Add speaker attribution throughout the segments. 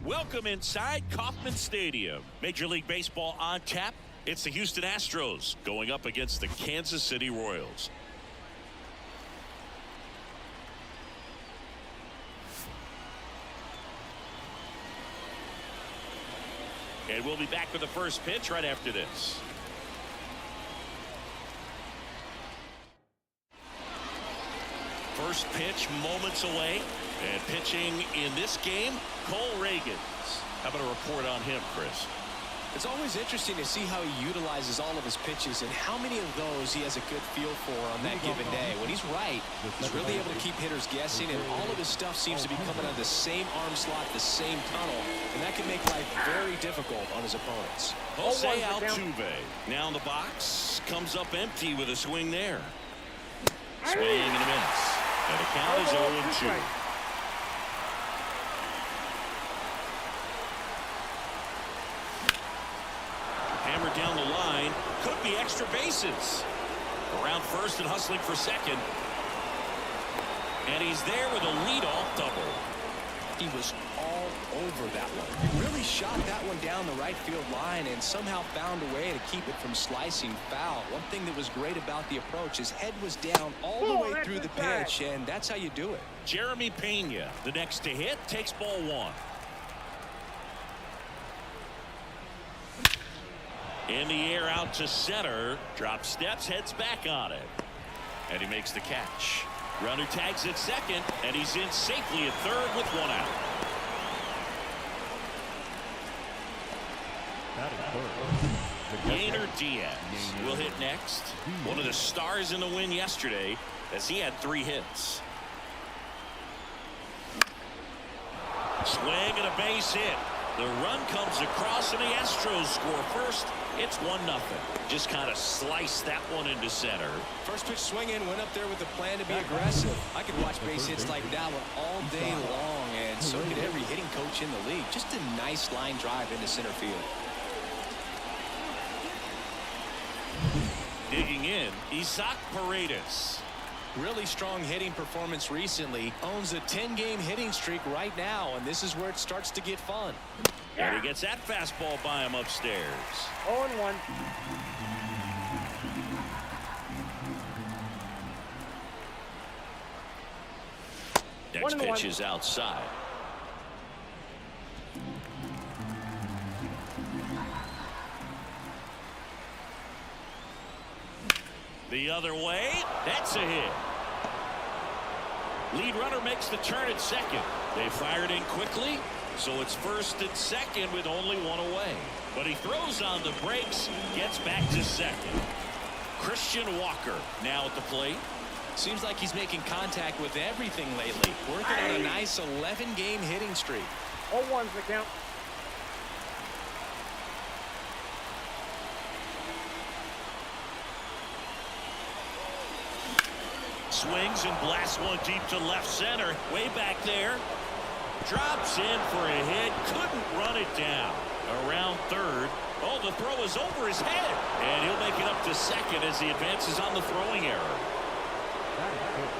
Speaker 1: Welcome inside Kauffman Stadium. Major League Baseball on tap. It's the Houston Astros going up against the Kansas City Royals. And we'll be back with the first pitch right after this. First pitch moments away. And pitching in this game, Cole Reagans. How about a report on him, Chris?
Speaker 2: It's always interesting to see how he utilizes all of his pitches and how many of those he has a good feel for on that given day. When he's right, he's really able to keep hitters guessing, and all of his stuff seems to be coming out of the same arm slot, the same tunnel, and that can make life very difficult on his opponents.
Speaker 1: Jose Altuve now in the box, comes up empty with a swing there. Swing and a miss. And the count is 0-2. Hammered down the line, could be extra bases. Around first and hustling for second. And he's there with a leadoff double.
Speaker 2: He was all over that one. He really shot that one down the right field line and somehow found a way to keep it from slicing foul. One thing that was great about the approach, his head was down all the way through the pitch, and that's how you do it.
Speaker 1: Jeremy Pena, the next to hit, takes ball one. In the air out to center. Drops steps, heads back on it. And he makes the catch. Runner tags at second, and he's in safely at third with one out. Yainer Diaz will hit next. One of the stars in the win yesterday, as he had 3 hits. Swing and a base hit. The run comes across, and the Astros score first. It's 1-0. Just kind of sliced that one into center.
Speaker 2: First pitch swinging, went up there with a plan to be aggressive. I could watch base hits like that one all day long, and so could every hitting coach in the league. Just a nice line drive into center field.
Speaker 1: Digging in, Isaac Paredes.
Speaker 2: Really strong hitting performance recently. Owns a 10-game hitting streak right now, and this is where it starts to get fun.
Speaker 1: And he gets that fastball by him upstairs.
Speaker 3: 0-1.
Speaker 1: Next pitch is outside. The other way, that's a hit. Lead runner makes the turn at second. They fired in quickly, so it's first and second with only one away. But he throws on the brakes, gets back to second. Christian Walker now at the plate.
Speaker 2: Seems like he's making contact with everything lately. Working on a nice 11-game hitting streak.
Speaker 3: 0-1's the count.
Speaker 1: Swings and blasts one deep to left center. Way back there. Drops in for a hit. Couldn't run it down. Around third. Oh, the throw is over his head. And he'll make it up to second as he advances on the throwing error.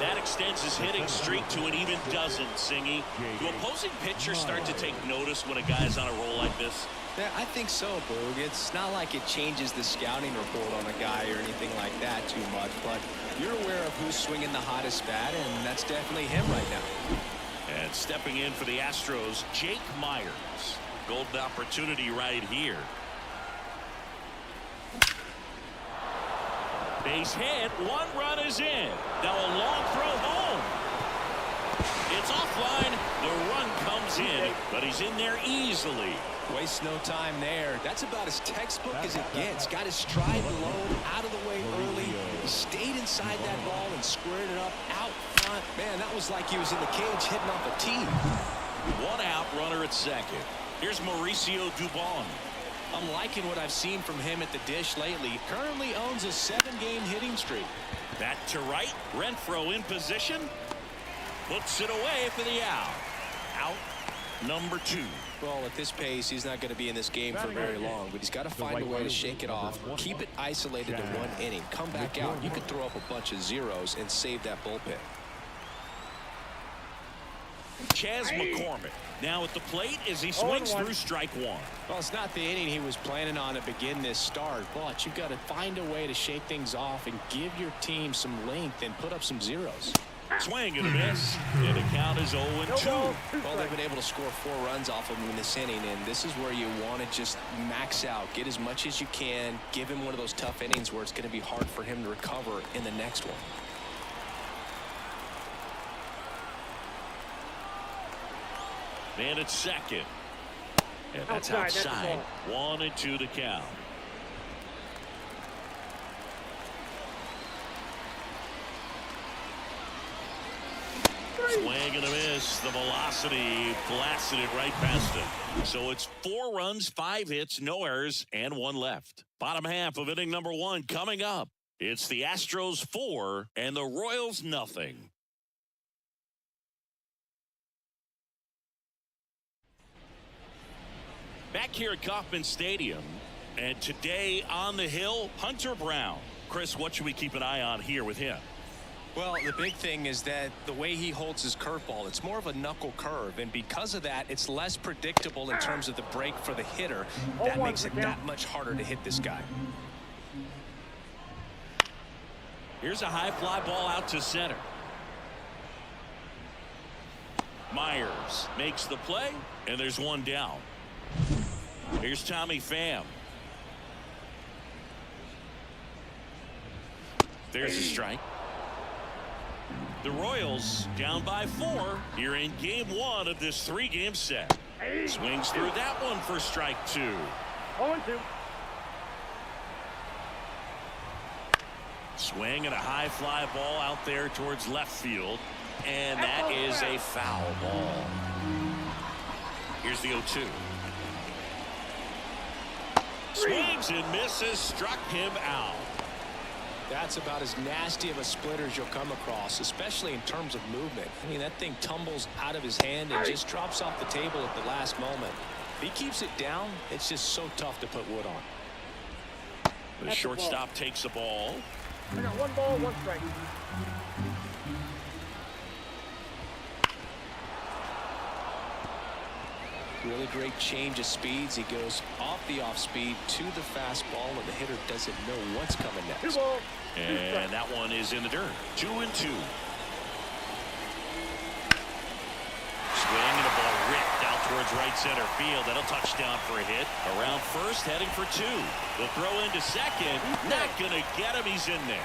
Speaker 1: That extends his hitting streak to an even dozen, Singy. Do opposing pitchers start to take notice when a guy's on a roll like this?
Speaker 2: Yeah, I think so, Boog. It's not like it changes the scouting report on a guy or anything like that too much, but you're aware of who's swinging the hottest bat, and that's definitely him right now.
Speaker 1: And stepping in for the Astros, Jake Meyers. Golden opportunity right here. Base hit, 1 run is in. Now a long throw home. It's offline. The run comes in, but he's in there easily.
Speaker 2: Wastes no time there. That's about as textbook as it gets. Got his stride low, out of the way early. He stayed inside that ball and squared it up out front. Man, that was like he was in the cage hitting off a tee.
Speaker 1: 1 out, runner at second. Here's Mauricio Dubon.
Speaker 2: I'm liking what I've seen from him at the dish lately. Currently owns a 7-game hitting streak.
Speaker 1: Back to right. Renfroe in position. Puts it away for the out. Out number 2.
Speaker 2: Well, at this pace, he's not going to be in this game for very long, but he's got to find a way to shake it off, keep it isolated to 1 inning, come back out. You could throw up a bunch of zeros and save that bullpen.
Speaker 1: Chas McCormick now at the plate as he swings through strike one.
Speaker 2: Well, it's not the inning he was planning on to begin this start, but you've got to find a way to shake things off and give your team some length and put up some zeros.
Speaker 1: Swing and a miss, and the count is 0-2.
Speaker 2: Well, they've been able to score 4 runs off of him in this inning, and this is where you want to just max out, get as much as you can, give him one of those tough innings where it's going to be hard for him to recover in the next one.
Speaker 1: Man at second, and that's outside. 1-2 to count. Swing and a miss. The velocity blasted it right past him. So it's 4 runs, 5 hits, no errors, and 1 left. Bottom half of inning number 1 coming up. It's the Astros 4 and the Royals nothing. Back here at Kauffman Stadium, and today on the hill, Hunter Brown. Chris, what should we keep an eye on here with him?
Speaker 2: Well, the big thing is that the way he holds his curveball, it's more of a knuckle curve, and because of that, it's less predictable in terms of the break for the hitter. That makes it that much harder to hit this guy.
Speaker 1: Here's a high fly ball out to center. Meyers makes the play, and there's 1 down. Here's Tommy Pham. There's a strike. The Royals down by 4 here in game 1 of this 3-game set. Swings through that one for strike 2.
Speaker 3: 0-2.
Speaker 1: Swing and a high fly ball out there towards left field, and that is a foul ball. Here's the 0-2. Swings and misses, struck him out.
Speaker 2: That's about as nasty of a splitter as you'll come across, especially in terms of movement. I mean, that thing tumbles out of his hand and just drops off the table at the last moment. If he keeps it down, it's just so tough to put wood on.
Speaker 1: The shortstop takes the ball.
Speaker 3: I got 1 ball, 1 strike.
Speaker 2: Really great change of speeds. He goes off the off speed to the fastball, and the hitter doesn't know what's coming next.
Speaker 3: 2 balls.
Speaker 1: And that one is in the dirt. 2-2. Swing and a ball ripped out towards right center field. That'll touchdown for a hit. Around first, heading for 2. The throw into second. Not going to get him. He's in there.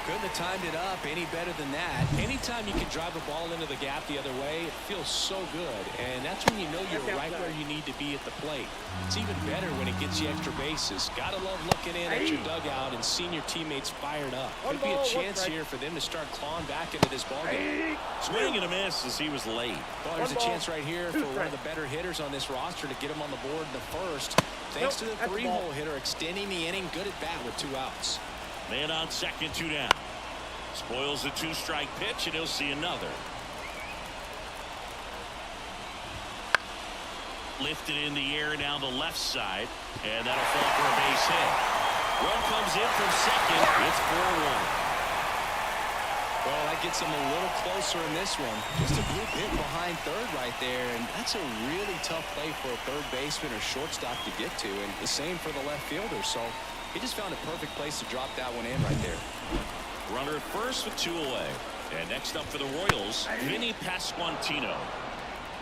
Speaker 2: Couldn't have timed it up any better than that. Anytime you can drive a ball into the gap the other way, it feels so good. And that's when you know you're right where you need to be at the plate. It's even better when it gets you extra bases. Gotta love looking in at your dugout and seeing your teammates fired up. Could be a chance here for them to start clawing back into this ball game.
Speaker 1: Swing and a miss as he was late.
Speaker 2: Well, there's a chance right here for one of the better hitters on this roster to get him on the board in the first. Thanks to the 3-hole hitter extending the inning. Good at bat with 2 outs.
Speaker 1: Man on second, 2 down. Spoils the 2-strike pitch, and he'll see another. Lifted in the air down the left side, and that'll fall for a base hit. Run comes in from second. It's 4-1.
Speaker 2: Well, that gets him a little closer in this one. Just a blue hit behind third right there, and that's a really tough play for a third baseman or shortstop to get to, and the same for the left fielder. So he just found a perfect place to drop that one in right there.
Speaker 1: Runner at first with 2 away. And next up for the Royals, Vinny Pasquantino.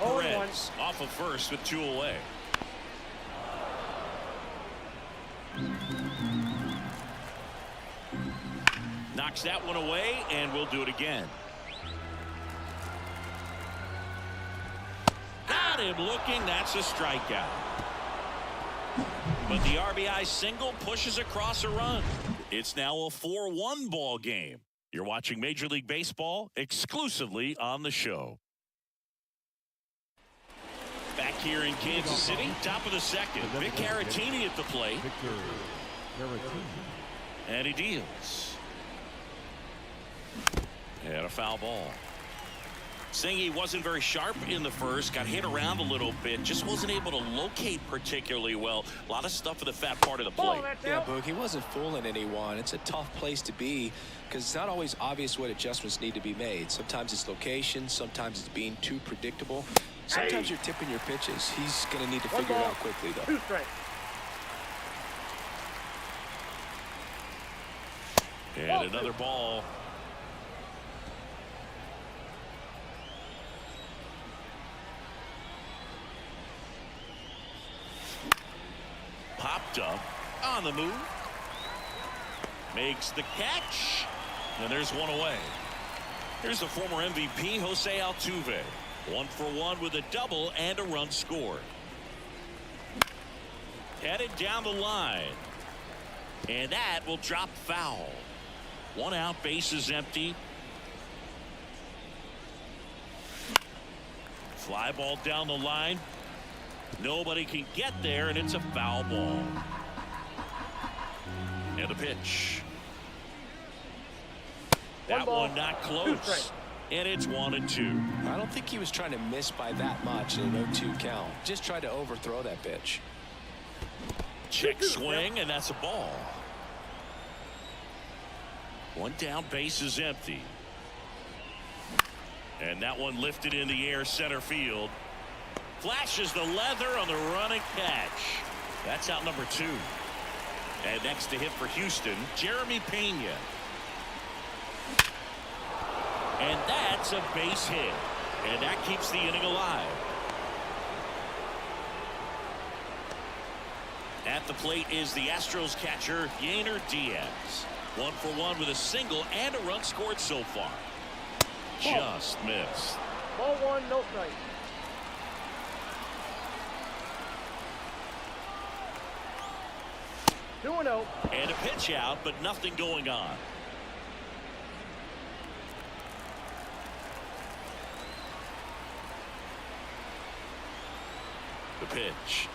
Speaker 1: Perez off of first with 2 away. Knocks that one away, and we'll do it again. Got him looking. That's a strikeout. But the RBI single pushes across a run. It's now a 4-1 ball game. You're watching Major League Baseball exclusively on the show. Back here in Kansas City, top of the second. Vic Caratini at the plate. And he deals. And a foul ball. Saying he wasn't very sharp in the first, got hit around a little bit, just wasn't able to locate particularly well. A lot of stuff in the fat part of the plate.
Speaker 2: Yeah, Boog, he wasn't fooling anyone. It's a tough place to be because it's not always obvious what adjustments need to be made. Sometimes it's location, sometimes it's being too predictable. Sometimes you're tipping your pitches. He's going to need to figure it out quickly, though.
Speaker 3: 2 strikes.
Speaker 1: And another ball. Popped up on the move. Makes the catch. And there's one away. Here's the former MVP, Jose Altuve. 1 for 1 with a double and a run scored. Headed down the line. And that will drop foul. 1 out, bases empty. Fly ball down the line. Nobody can get there, and it's a foul ball. And the pitch. That one not close. And it's 1-2.
Speaker 2: I don't think he was trying to miss by that much in an 0-2 count. Just tried to overthrow that pitch.
Speaker 1: Check swing, and that's a ball. 1 down, base is empty. And that one lifted in the air, center field. Flashes the leather on the running catch. That's out number 2. And next to hit for Houston, Jeremy Pena. And that's a base hit. And that keeps the inning alive. At the plate is the Astros catcher, Yainer Diaz. 1 for 1 with a single and a run scored so far. Just missed.
Speaker 3: Ball 1, no strike. Two and 0.
Speaker 1: And a pitch out, but nothing going on. The pitch.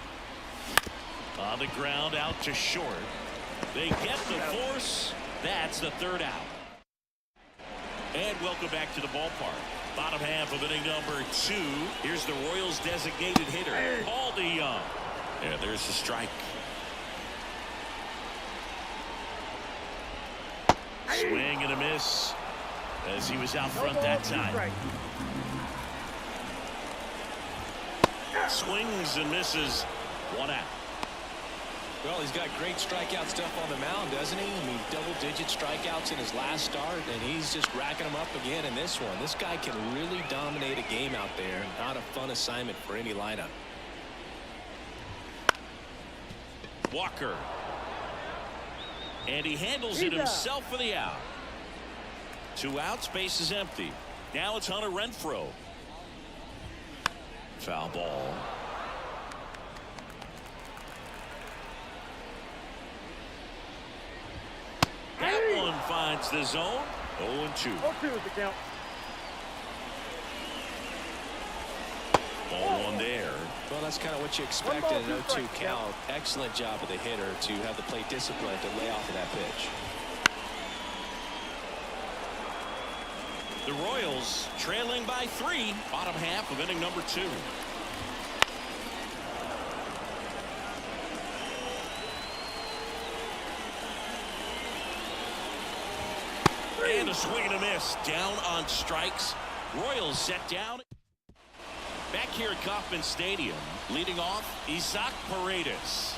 Speaker 1: On the ground, out to short. They get the force. That's the 3rd out. And welcome back to the ballpark. Bottom half of inning number 2. Here's the Royals designated hitter, Paul DeJong. And there's the strike. Swing and a miss as he was out front that time. Swings and misses. 1 out.
Speaker 2: Well, he's got great strikeout stuff on the mound, doesn't he? I mean, double-digit strikeouts in his last start, and he's just racking them up again in this one. This guy can really dominate a game out there. Not a fun assignment for any lineup.
Speaker 1: Walker. And he handles it himself for the out. 2 outs, base is empty. Now it's Hunter Renfroe. Foul ball. That one finds the zone. 0-2.
Speaker 3: 0-2 is the count.
Speaker 1: Ball 1 there.
Speaker 2: Well, that's kind of what you expect in an 0-2 count. Excellent job of the hitter to have the plate discipline to lay off of that pitch.
Speaker 1: The Royals trailing by 3. Bottom half of inning number 2. And a swing and a miss. Down on strikes. Royals set down. Back here at Kauffman Stadium, leading off, Isaac Paredes.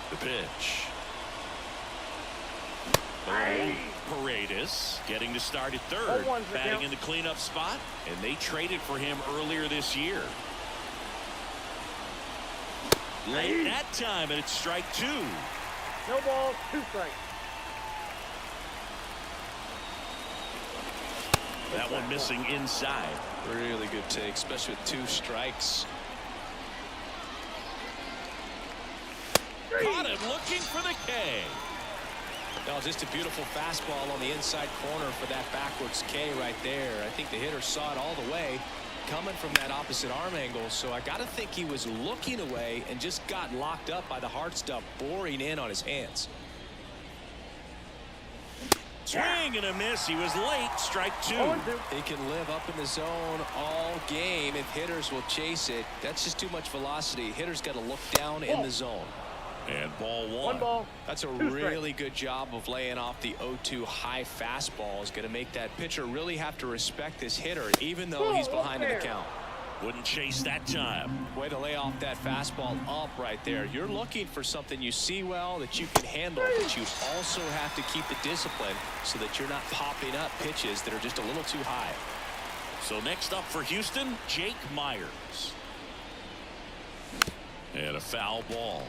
Speaker 1: The pitch. Paredes getting to start at 3rd, batting in the cleanup spot, and they traded for him earlier this year. Late that time, and it's strike 2.
Speaker 3: No balls, 2 strikes.
Speaker 1: That one missing inside.
Speaker 2: Really good take, especially with 2 strikes.
Speaker 1: Caught him looking for the K.
Speaker 2: No, just a beautiful fastball on the inside corner for that backwards K right there. I think the hitter saw it all the way coming from that opposite arm angle. So I got to think he was looking away and just got locked up by the hard stuff boring in on his hands.
Speaker 1: Swing and a miss. He was late. Strike 2.
Speaker 2: He can live up in the zone all game if hitters will chase it. That's just too much velocity. Hitters got to look down in the zone.
Speaker 1: And ball 1.
Speaker 3: One ball.
Speaker 2: That's a really good job of laying off the 0-2 high fastball. Is going to make that pitcher really have to respect this hitter, even though he's behind in the count.
Speaker 1: Wouldn't chase that time.
Speaker 2: Way to lay off that fastball up right there. You're looking for something you see well that you can handle, but you also have to keep the discipline so that you're not popping up pitches that are just a little too high.
Speaker 1: So next up for Houston, Jake Meyers. And a foul ball.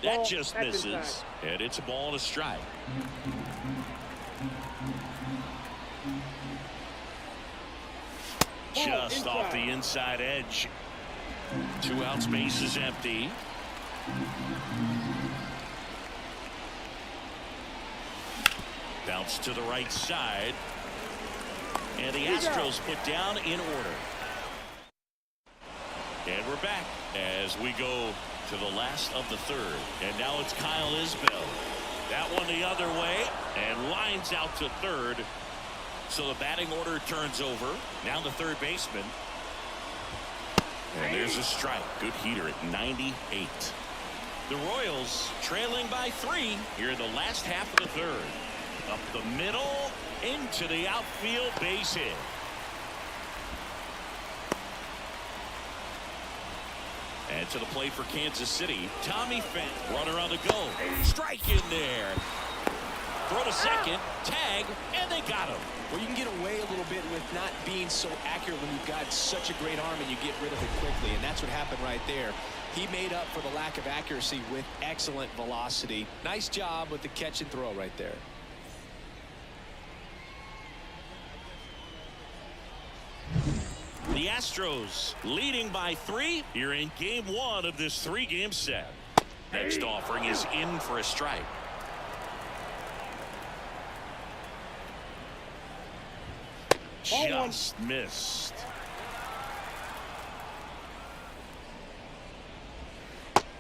Speaker 1: That just misses. And it's a ball and a strike. Just off the inside edge. 2 outs, base is empty. Bounce to the right side. And the Astros put down in order. And we're back as we go to the last of the 3rd. And now it's Kyle Isbell. That one the other way and lines out to 3rd. So the batting order turns over. Now the 3rd baseman. And there's a strike. Good heater at 98. The Royals trailing by 3 here in the last half of the 3rd. Up the middle into the outfield, base hit. And to the plate for Kansas City, Tommy Pham. Runner on the go. Strike in there. Throw to second, tag, and they got him.
Speaker 2: Well, you can get away a little bit with not being so accurate when you've got such a great arm and you get rid of it quickly, and that's what happened right there. He made up for the lack of accuracy with excellent velocity. Nice job with the catch and throw right there.
Speaker 1: The Astros leading by 3 here in game 1 of this 3-game set. Next offering is in for a strike. Just missed.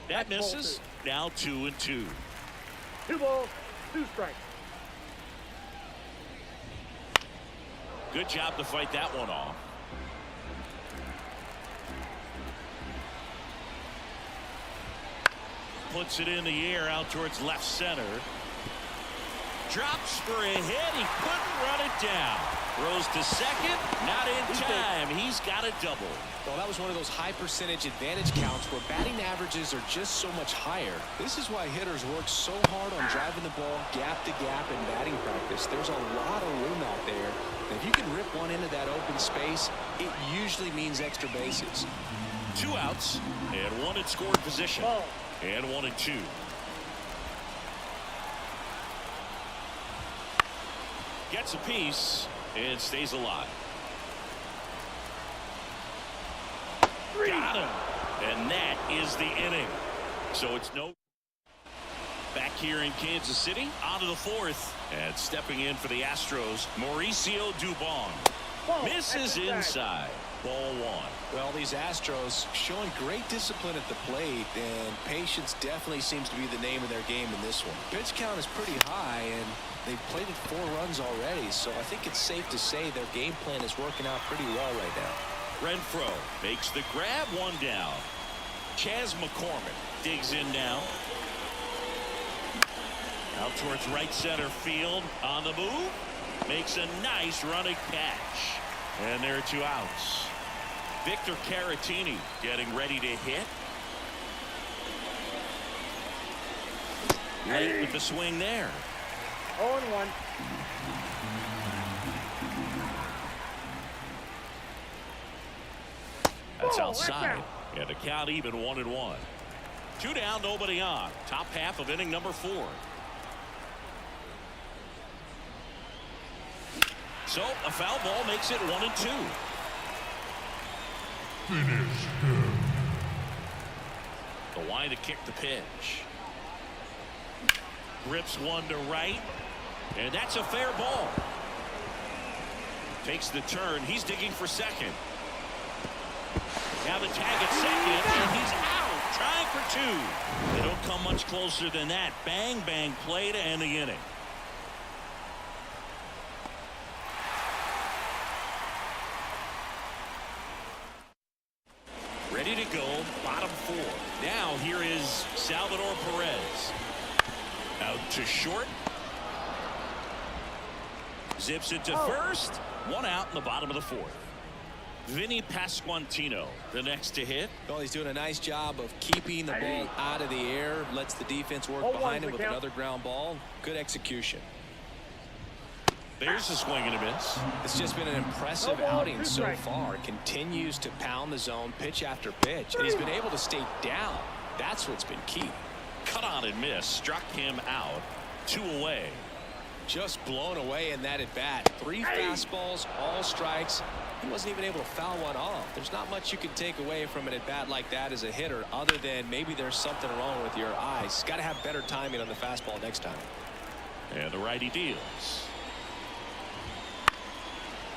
Speaker 1: That misses. Now 2-2.
Speaker 3: 2 balls, 2 strikes.
Speaker 1: Good job to fight that one off. Puts it in the air out towards left center. Drops for a hit. He couldn't run it down. Throws to second. Not in time. He's got a double.
Speaker 2: Well, that was one of those high percentage advantage counts where batting averages are just so much higher. This is why hitters work so hard on driving the ball gap to gap in batting practice. There's a lot of room out there. And if you can rip one into that open space, it usually means extra bases.
Speaker 1: 2 outs and 1 in scoring position. And 1-2. Gets a piece and stays alive. Got him. And that is the inning. So it's no. Back here in Kansas City, on to the 4th. And stepping in for the Astros, Mauricio Dubon. Misses inside. Ball 1.
Speaker 2: Well, these Astros showing great discipline at the plate, and patience definitely seems to be the name of their game in this one. Pitch count is pretty high, and they've played it 4 runs already, so I think it's safe to say their game plan is working out pretty well right now.
Speaker 1: Renfroe makes the grab, 1 down. Chas McCormick digs in now. Out towards right center field. On the move. Makes a nice running catch. And there are 2 outs. Victor Caratini getting ready to hit. Late with the swing there.
Speaker 3: 0-1.
Speaker 1: That's outside. And the count even 1-1. 2 down, nobody on. Top half of inning number 4. So a foul ball makes it 1-2.
Speaker 4: Finish him.
Speaker 1: The line to kick the pitch. Rips one to right. And that's a fair ball. Takes the turn. He's digging for second. Now the tag at second, and he's out. trying for two. They don't come much closer than that. Bang, bang play to end the inning. Ready to go, bottom four. Now here is Salvador Perez. Out to short. Zips it to first. One out in the bottom of the fourth. Vinny Pasquantino, the next to hit.
Speaker 2: Well, he's doing a nice job of keeping the ball out of the air. Lets the defense work behind him with another ground ball. Good execution.
Speaker 1: There's a swing and a miss.
Speaker 2: It's just been an impressive outing so far. Continues to pound the zone pitch after pitch. And he's been able to stay down. That's what's been key.
Speaker 1: Cut on and miss. Struck him out. 2 away.
Speaker 2: Just blown away in that at bat. 3 fastballs, all strikes. He wasn't even able to foul one off. There's not much you can take away from an at bat like that as a hitter, other than maybe there's something wrong with your eyes. Got to have better timing on the fastball next time.
Speaker 1: And the righty deals.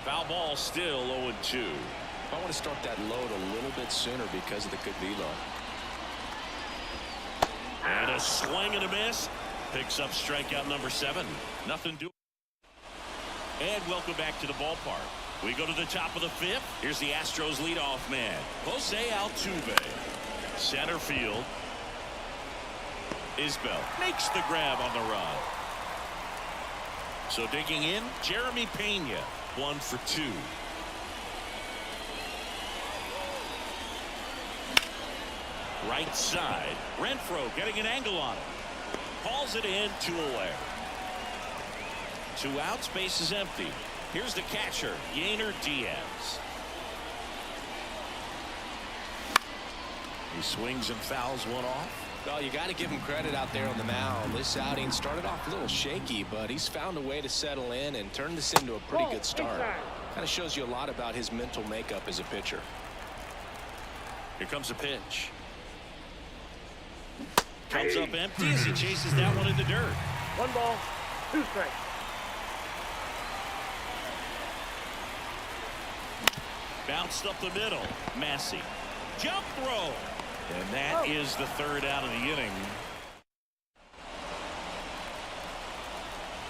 Speaker 1: Foul ball, still 0-2.
Speaker 2: I want to start that load a little bit sooner because of the good velo.
Speaker 1: And a swing and a miss. Picks up strikeout number 7. Nothing doing. And welcome back to the ballpark. We go to the top of the 5th. Here's the Astros leadoff man, Jose Altuve. Center field. Isbell makes the grab on the run. So digging in, Jeremy Pena. 1 for 2. Right side. Renfroe getting an angle on it. Calls it in. 2 away. 2 outs. Base is empty. Here's the catcher, Yainer Diaz. He swings and fouls one off.
Speaker 2: Well, you got to give him credit out there on the mound. This outing started off a little shaky, but he's found a way to settle in and turn this into a pretty good start. Kind of shows you a lot about his mental makeup as a pitcher.
Speaker 1: Here comes a pitch. Comes up empty as he chases that one in the dirt.
Speaker 3: 1 ball, 2 strikes.
Speaker 1: Bounced up the middle. Massey. Jump throw. And that is the 3rd out of the inning.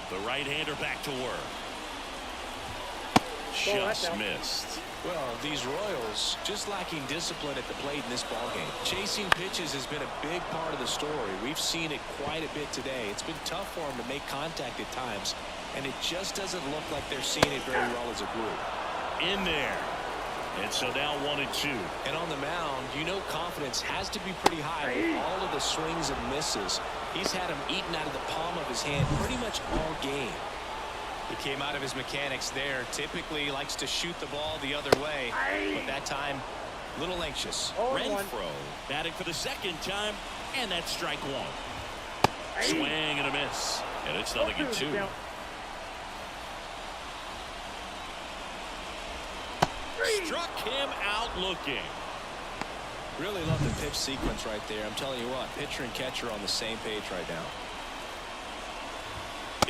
Speaker 1: The right-hander back to work. Just missed.
Speaker 2: Well, these Royals just lacking discipline at the plate in this ballgame. Chasing pitches has been a big part of the story. We've seen it quite a bit today. It's been tough for them to make contact at times, and it just doesn't look like they're seeing it very well as a group.
Speaker 1: In there. And so now 1-2.
Speaker 2: And on the mound, you know confidence has to be pretty high with all of the swings and misses. He's had them eaten out of the palm of his hand pretty much all game. He came out of his mechanics there. Typically likes to shoot the ball the other way, but that time a little anxious.
Speaker 1: Renfroe batting for the 2nd time, and that's strike 1. Swing and a miss, and it's 0-2. Struck him out looking.
Speaker 2: Really love the pitch sequence right there. I'm telling you what, pitcher and catcher on the same page right now.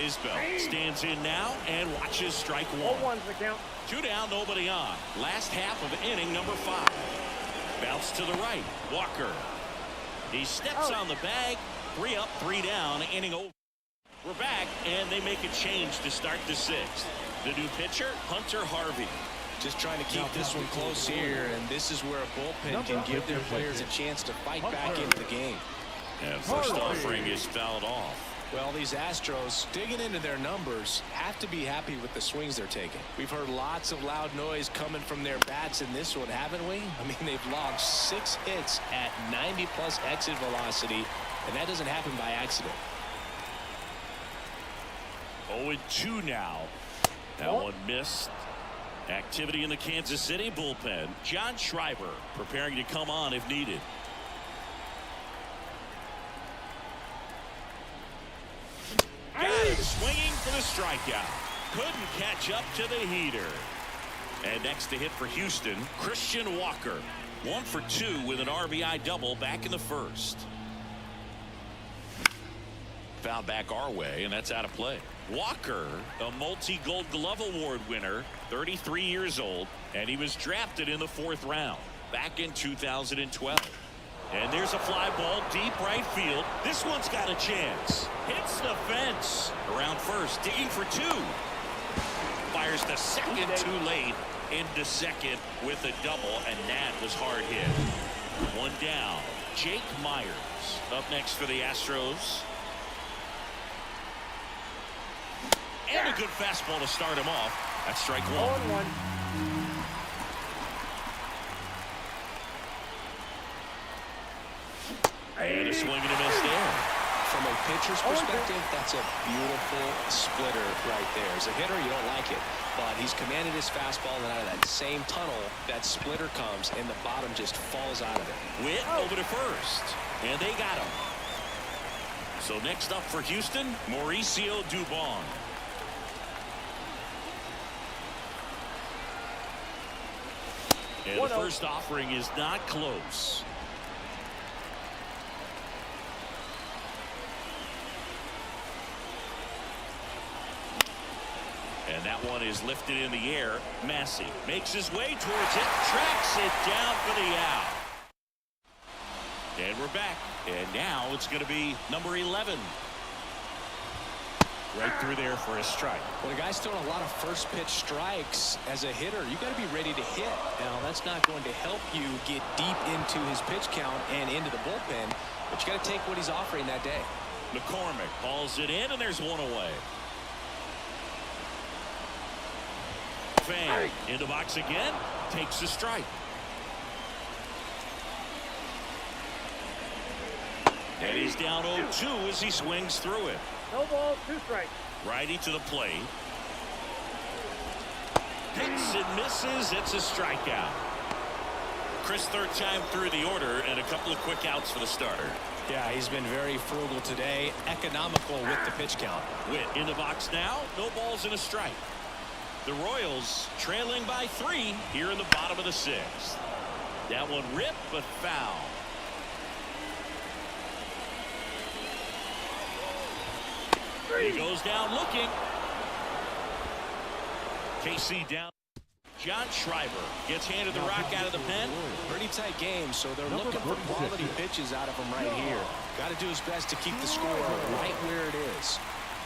Speaker 1: Isbell stands in now and watches strike 1.
Speaker 3: 0-1's the count.
Speaker 1: 2 down, nobody on. Last half of inning number 5. Bounce to the right. Walker. He steps on the bag. 3 up, 3 down. Inning over. We're back, and they make a change to start the 6th. The new pitcher, Hunter Harvey.
Speaker 2: Just trying to keep this one close here, and this is where a bullpen can give their players a chance to fight back into the game.
Speaker 1: And first offering is fouled off.
Speaker 2: Well, these Astros, digging into their numbers, have to be happy with the swings they're taking. We've heard lots of loud noise coming from their bats in this one, haven't we? I mean, they've logged 6 hits at 90+ exit velocity, and that doesn't happen by accident.
Speaker 1: 0-2 now. That one missed. Activity in the Kansas City bullpen. John Schreiber preparing to come on if needed. Got him swinging for the strikeout. Couldn't catch up to the heater. And next to hit for Houston, Christian Walker. 1 for 2 with an RBI double back in the 1st. Foul back our way, and that's out of play. Walker, a multi-Gold Glove Award winner, 33 years old, and he was drafted in the 4th round back in 2012. And there's a fly ball deep right field. This one's got a chance. Hits the fence. Around first, digging for two. Fires the second too late into second with a double, and that was hard hit. One down. Jake Meyers up next for the Astros. And a good fastball to start him off. That's strike one.
Speaker 3: 0-1.
Speaker 1: And a swing and a miss there.
Speaker 2: From a pitcher's perspective, that's a beautiful splitter right there. As a hitter, you don't like it, but he's commanded his fastball, and out of that same tunnel, that splitter comes, and the bottom just falls out of it.
Speaker 1: Witt over to first, and they got him. So next up for Houston, Mauricio Dubon. And the first offering is not close. And that one is lifted in the air. Massey makes his way towards it, tracks it down for the out. And we're back. And now it's going to be number 11. Right through there for a strike.
Speaker 2: When a guy's throwing a lot of first pitch strikes as a hitter, you got to be ready to hit. Now, that's not going to help you get deep into his pitch count and into the bullpen, but you got to take what he's offering that day.
Speaker 1: McCormick hauls it in, and there's one away. Fan in the box again, takes a strike. And he's down 0-2 as he swings through it.
Speaker 3: No balls, 2 strikes.
Speaker 1: Righty to the plate. Hits and misses. It's a strikeout. Chris, third time through the order, and a couple of quick outs for the starter.
Speaker 2: Yeah, he's been very frugal today, economical with the pitch count.
Speaker 1: Witt in the box now, no balls and a strike. The Royals trailing by 3 here in the bottom of the 6th. That one ripped but foul. He goes down looking. KC down. John Schreiber gets handed the rock out of the pen.
Speaker 2: Pretty tight game, so they're looking for quality pitches out of him right here. Got to do his best to keep the score right where it is.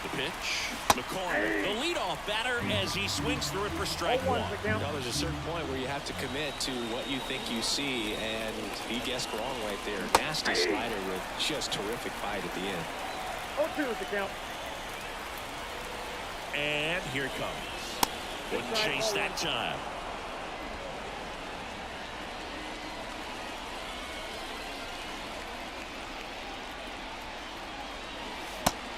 Speaker 1: The pitch. McCormick, the leadoff batter, as he swings through it for strike one.
Speaker 2: There's a certain point where you have to commit to what you think you see, and he guessed wrong right there. Nasty slider with just terrific bite at the end.
Speaker 3: 0-2 is the count.
Speaker 1: And here it comes. Wouldn't chase that time.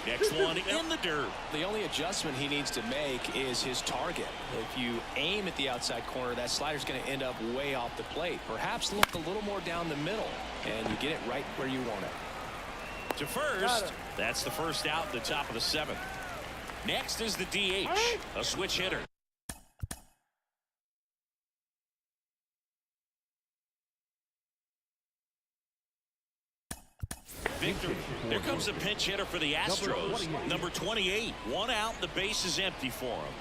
Speaker 1: Next one in the dirt.
Speaker 2: The only adjustment he needs to make is his target. If you aim at the outside corner, that slider's going to end up way off the plate. Perhaps look a little more down the middle, and you get it right where you want it.
Speaker 1: To first. That's the first out at the top of the 7th. Next is the DH, a switch hitter. Victory. There comes a pinch hitter for the Astros. Number 28. 1 out. The base is empty for him.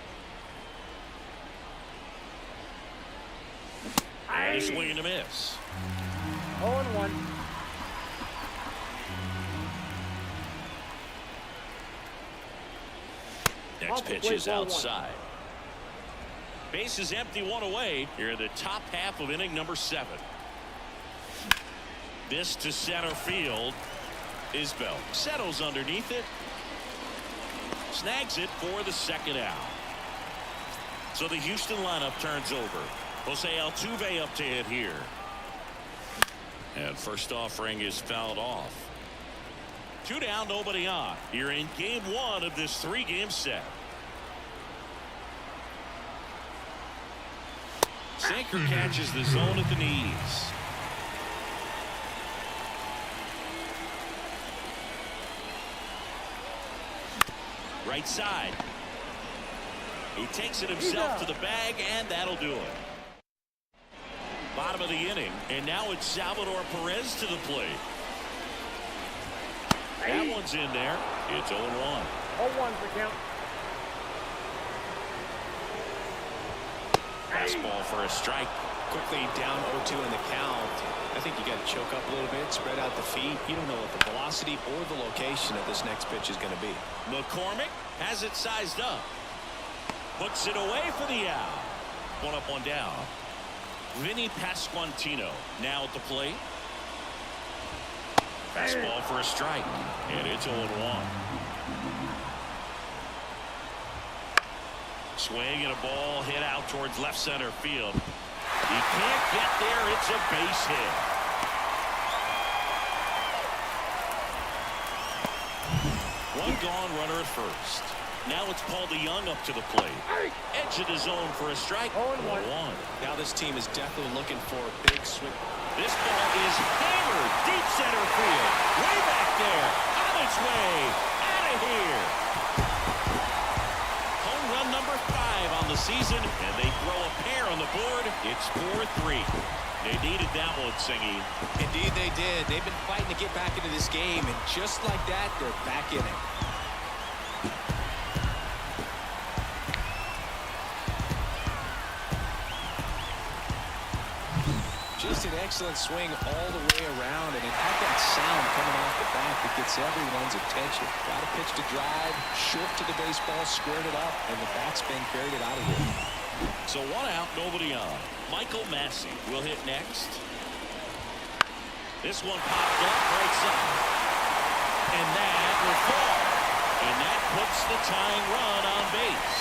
Speaker 1: And a swing and a miss.
Speaker 3: 0-1.
Speaker 1: Next pitch is outside. Base is empty, 1 away. Here in the top half of inning number 7. This to center field. Isbell settles underneath it. Snags it for the 2nd out. So the Houston lineup turns over. Jose Altuve up to hit here. And first offering is fouled off. 2 down, nobody on. You're in game 1 of this 3-game set. Sinker catches the zone at the knees. Right side. He takes it himself to the bag, and that'll do it. Bottom of the inning, and now it's Salvador Perez to the plate. That one's in there. It's 0-1.
Speaker 3: 0-1 for count.
Speaker 1: Fastball for a strike.
Speaker 2: Quickly down 0-2 in the count. I think you got to choke up a little bit, spread out the feet. You don't know what the velocity or the location of this next pitch is going to be.
Speaker 1: McCormick has it sized up. Puts it away for the out. One up, one down. Vinny Pasquantino now at the plate. Fastball for a strike. And it's 0-1. Swing and a ball hit out towards left center field. He can't get there. It's a base hit. One gone, runner at first. Now it's Paul DeJong up to the plate. Edge of the zone for a strike.
Speaker 3: 0-1.
Speaker 2: Now this team is definitely looking for a big swing.
Speaker 1: This ball is hammered deep center field. Way back there. On its way. Out of here. Home run number 5 on the season. And they throw a pair on the board. It's 4-3. They needed that one, Singy.
Speaker 2: Indeed they did. They've been fighting to get back into this game. And just like that, they're back in it. Just an excellent swing all the way around, and it had that sound coming off the bat that gets everyone's attention. Got a pitch to drive, short to the baseball, squared it up, and the backspin carried it out of here.
Speaker 1: So 1 out, nobody on. Michael Massey will hit next. This one popped up right side. And that will fall. And that puts the tying run on base.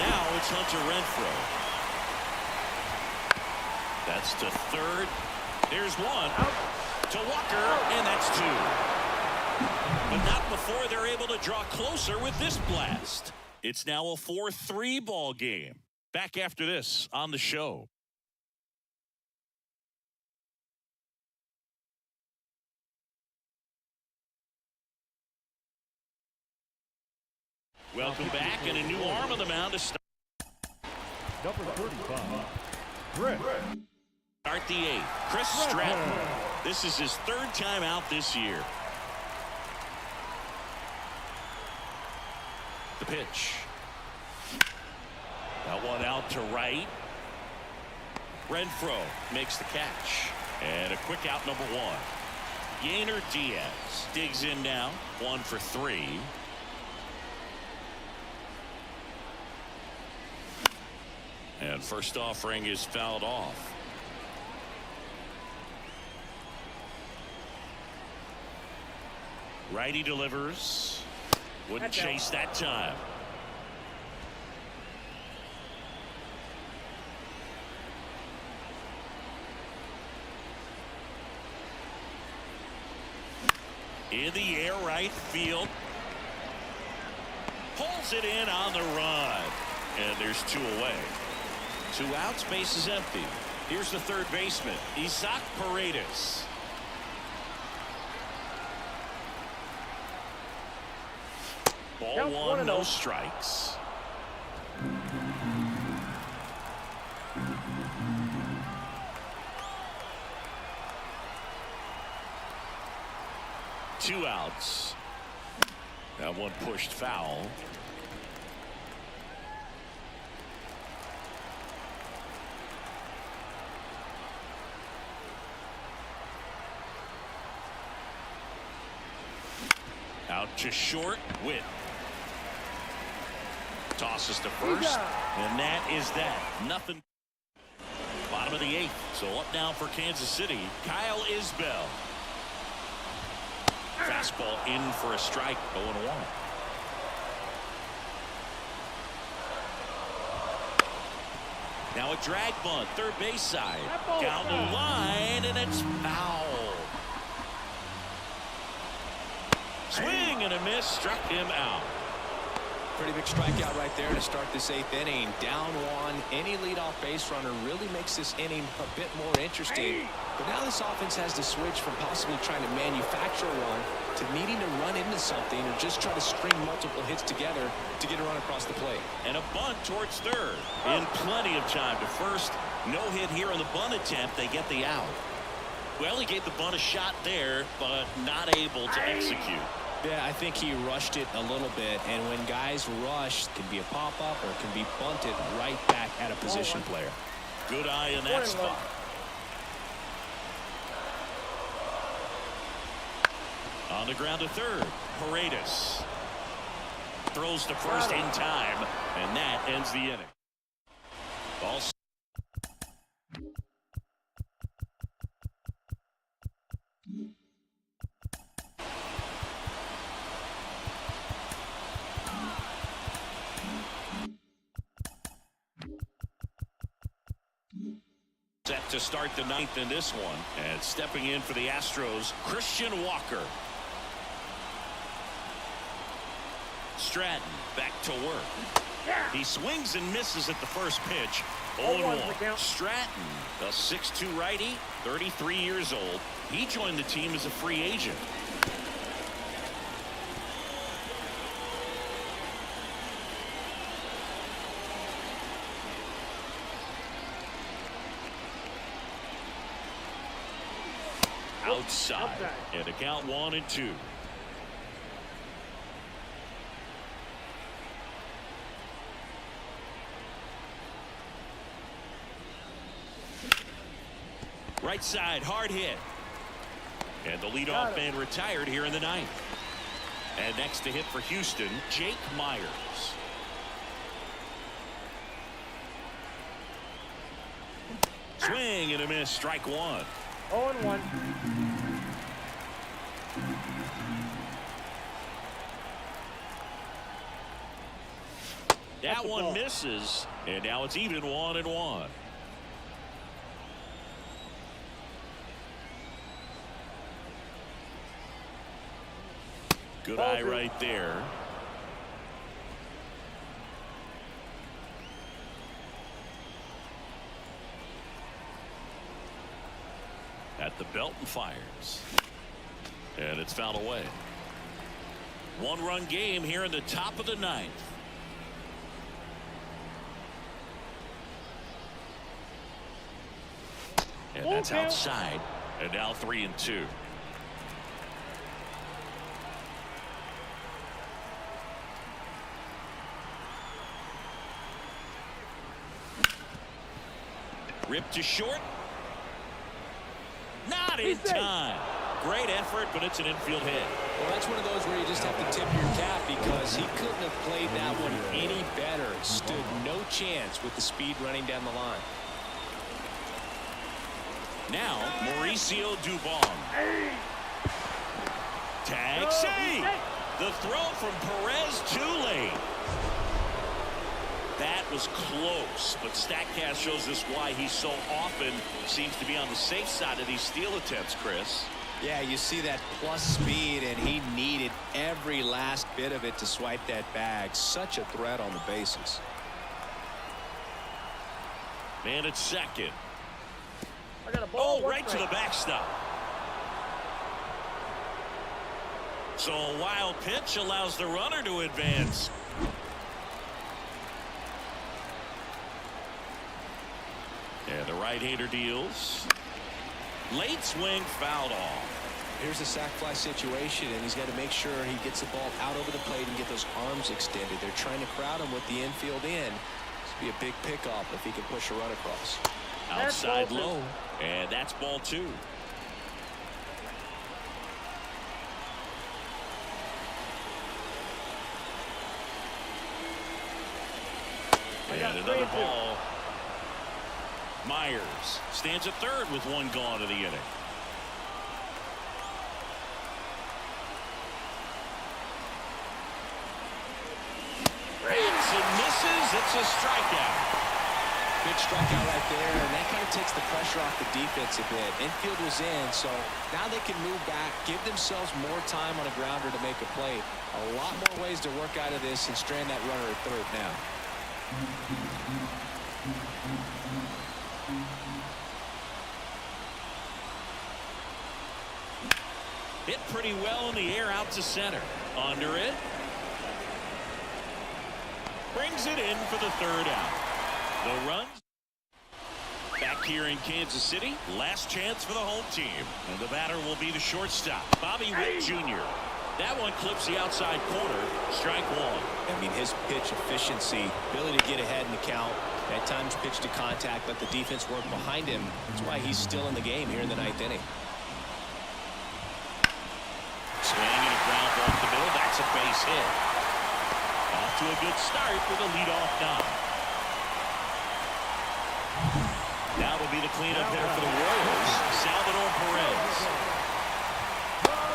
Speaker 1: Now it's Hunter Renfroe. That's to third. There's one. To Walker, and that's 2. But not before they're able to draw closer with this blast. It's now a 4-3 ball game. Back after this on the show. Welcome back, and a new arm on the mound to start.
Speaker 4: Number 35, Chris.
Speaker 1: Start the 8th. Chris Stratton. This is his 3rd time out this year. The pitch. That one out to right. Renfroe makes the catch. And a quick out, number 1. Yainer Diaz digs in now. 1 for 3. And first offering is fouled off. Righty delivers. Wouldn't chase that time. In the air, right field. Pulls it in on the run. And there's 2 away. 2 outs, base is empty. Here's the third baseman, Isaac Paredes. Ball 1, no strikes. Two outs. That one pushed foul. Out to short. Witt tosses to first, and that is that. Nothing. Bottom of the 8th. So up now for Kansas City, Kyle Isbell. Fastball in for a strike. 0-1. Now a drag bunt, third base side. Down the line, and it's foul. Swing and a miss, struck him out.
Speaker 2: Pretty big strikeout right there to start this 8th inning. Down 1. Any leadoff base runner really makes this inning a bit more interesting. But now this offense has to switch from possibly trying to manufacture one to needing to run into something or just try to string multiple hits together to get a run across the plate.
Speaker 1: And a bunt towards third. In plenty of time to first. No hit here on the bunt attempt. They get the out. Well, he gave the bunt a shot there, but not able to execute.
Speaker 2: Yeah, I think he rushed it a little bit, and when guys rush, it can be a pop-up or it can be bunted right back at a position player.
Speaker 1: Good eye in that spot. On the ground to third, Paredes throws to first in time, and that ends the inning. Ball. Set to start the ninth in this one, and stepping in for the Astros, Christian Walker. Stratton back to work. He swings and misses at the first pitch. 0-1. Stratton, a 6'2" righty, 33 years old. He joined the team as a free agent. Outside. And a count 1-2. Right side, hard hit. And the leadoff man retired here in the ninth. And next to hit for Houston, Jake Meyers. Swing and a miss, strike one.
Speaker 3: 0-1.
Speaker 1: That one misses, and now it's even 1-1. Good eye right there. At the belt and fires. And it's fouled away. One-run game here in the top of the ninth. And that's outside. And now 3-2. Ripped to short. Not in time. Great effort, but it's an infield hit.
Speaker 2: Well, that's one of those where you just have to tip your cap because he couldn't have played that one any better. Stood no chance with the speed running down the line. Now, Mauricio Dubon. Tag save. The throw from Perez too late. That was close, but StatCast shows us why he so often seems to be on the safe side of these steal attempts, Chris. Yeah, you see that plus speed, and he needed every last bit of it to swipe that bag. Such a threat on the bases.
Speaker 1: Man at second.
Speaker 3: I got a ball.
Speaker 1: Oh, right to the backstop. So a wild pitch allows the runner to advance. And the right-hander deals. Late swing, fouled off.
Speaker 2: Here's a sac fly situation, and he's got to make sure he gets the ball out over the plate and get those arms extended. They're trying to crowd him with the infield in. This would be a big pickoff if he can push a run across.
Speaker 1: Outside low, and that's ball two. And another ball. Meyers stands at third with one gone in the inning. Hits and misses. It's a strikeout.
Speaker 2: Big strikeout right there, and that kind of takes the pressure off the defense a bit. Infield was in, so now they can move back, give themselves more time on a grounder to make a play. A lot more ways to work out of this and strand that runner at third now.
Speaker 1: Hit pretty well in the air out to center. Under it. Brings it in for the third out. The runs. Back here in Kansas City. Last chance for the home team. And the batter will be the shortstop, Bobby Witt Jr. That one clips the outside corner. Strike one.
Speaker 2: I mean, his pitch efficiency, ability to get ahead in the count, at times pitch to contact, let the defense work behind him. That's why he's still in the game here in the 9th inning.
Speaker 1: Swing and a ground ball to the middle. That's a base hit. Off to a good start with a leadoff knock. Now will be the cleanup hitter for the Royals, Salvador Perez.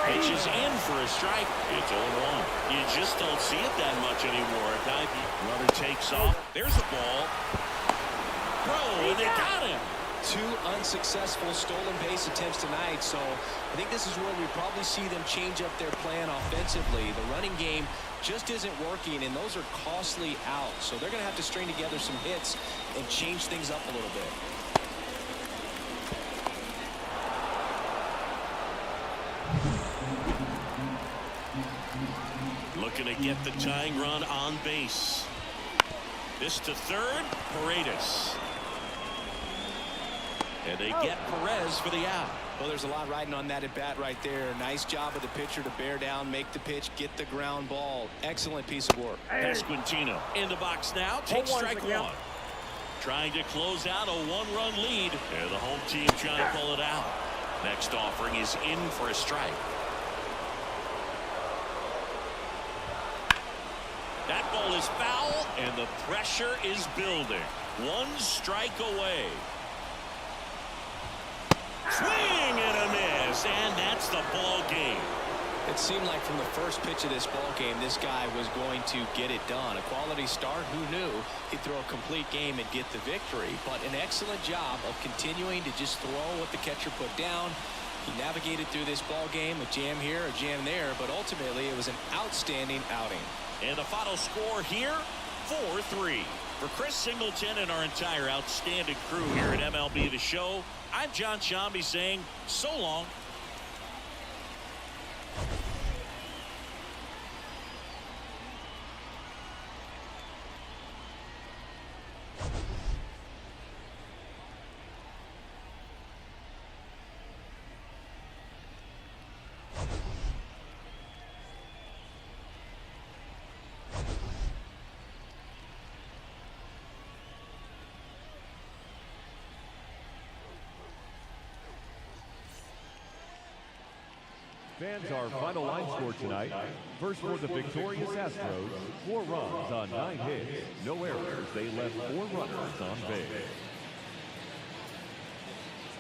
Speaker 1: Pitches in for a strike. It's 0-1. You just don't see it that much anymore. Runner takes off. There's a ball. Throw, and they got him.
Speaker 2: 2 unsuccessful stolen base attempts tonight, so I think this is where we probably see them change up their plan offensively. The running game just isn't working, and those are costly outs, so they're going to have to string together some hits and change things up a little bit.
Speaker 1: Looking to get the tying run on base. This to third, Paredes. And they get Perez for the out.
Speaker 2: Well, there's a lot riding on that at bat right there. Nice job of the pitcher to bear down, make the pitch, get the ground ball. Excellent piece of work.
Speaker 1: Pasquantino in the box now. Takes strike one. Trying to close out a 1-run lead. And the home team trying to pull it out. Next offering is in for a strike. That ball is foul, and the pressure is building. 1 strike away. Swing and a miss, and that's the ball game.
Speaker 2: It seemed like from the first pitch of this ball game, this guy was going to get it done. A quality start. Who knew he'd throw a complete game and get the victory? But an excellent job of continuing to just throw what the catcher put down. He navigated through this ball game, a jam here, a jam there, but ultimately it was an outstanding outing.
Speaker 1: And the final score here, 4-3. For Chris Singleton and our entire outstanding crew here at MLB The Show, I'm John Shambi saying so long.
Speaker 4: Fans, our final line score tonight. First for the victorious Astros, 4 runs on 9 hits, no errors. They left 4 runners on base.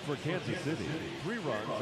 Speaker 4: For Kansas City, 3 runs on